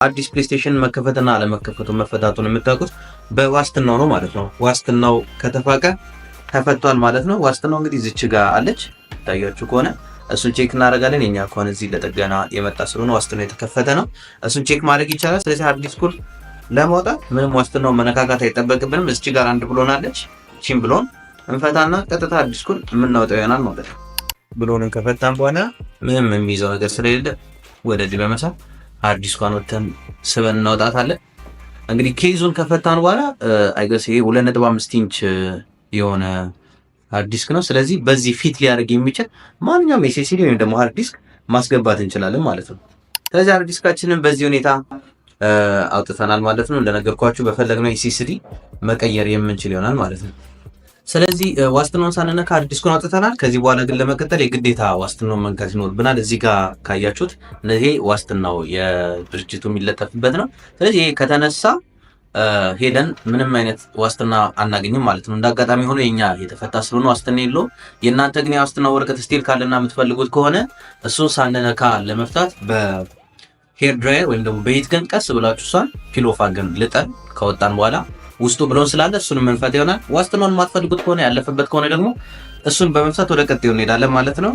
አዲስ ፕሌይስቴሽን መከፈትና አለመከፈቱ መፈታቱን የምታውቁት በዋስትናው ነው ማለት ነው። ዋስትናው ከተፋቀ ተፈቷል ማለት ነው። ዋስትናው እንግዲህ እዚች ጋር አለች ታያችሁ ከሆነ እሱን ቼክ እናደርጋለን። የኛ ከሆነ እዚህ ለጥገና የመጣ ስለሆነ ዋስትናው የተከፈተ ነው። እሱን ቼክ ማድረግ ይቻላል። ስለዚህ ሃርድ ዲስኩን ለማውጣት ምንም ዋስትናው መነካካት አይጠበቅብንም። እዚች ጋር አንድ ብሎን አለች። እቺን ብሎን እንፈታና ቀጥታ ሃርድ ዲስኩን የምናወጣው ይሆናል ማለት ነው። ብሎንን ከፈታን በኋላ ምንም የሚይዘው ነገር ስለሌለ ወደዚህ በመሳብ ሃርድ ዲስኳን ወጥተን ስበን እናወጣታለን። እንግዲህ ኬዙን ከፈታን በኋላ አይገስ ይሄ 2.5 ኢንች የሆነ ሃርድ ዲስክ ነው። ስለዚህ በዚህ ፊት ሊያደርግ የሚችል ማንኛውም ኤስኤስዲ ወይም ደግሞ ሃርድ ዲስክ ማስገባት እንችላለን ማለት ነው። ስለዚህ ሃርድ ዲስካችንን በዚህ ሁኔታ አውጥተናል ማለት ነው። እንደነገርኳችሁ በፈለግነው ኤስኤስዲ መቀየር የምንችል ይሆናል ማለት ነው። ስለዚህ ዋስትናውን ሳንነካ ሃርድ ዲስኩን አውጥተናል። ከዚህ በኋላ ግን ለመቀጠል የግዴታ ዋስትናውን መንካት ይኖርብናል። እዚህ ጋር ካያችሁት ይሄ ዋስትናው የድርጅቱ የሚለጠፍበት ነው። ስለዚህ ይሄ ከተነሳ ሄደን ምንም አይነት ዋስትና አናገኝም ማለት ነው። እንዳጋጣሚ ሆኖ የኛ የተፈታ ስለሆነ ዋስትና የለውም። የእናንተ ግን የዋስትና ወረቀት ስቲል ካለና የምትፈልጉት ከሆነ እሱን ሳንነካ ለመፍታት በሄር ድራየር ወይም ደግሞ በሂት ገን ቀስ ብላችሁ እሷን ፒሎፍ አድርገን ልጠን ከወጣን በኋላ ውስጡ ብሎን ስላለ እሱን መንፈት ይሆናል። ዋስትናውን የማትፈልጉት ከሆነ ያለፈበት ከሆነ ደግሞ እሱን በመፍታት ወደ ቀጣዩ እንሄዳለን ማለት ነው።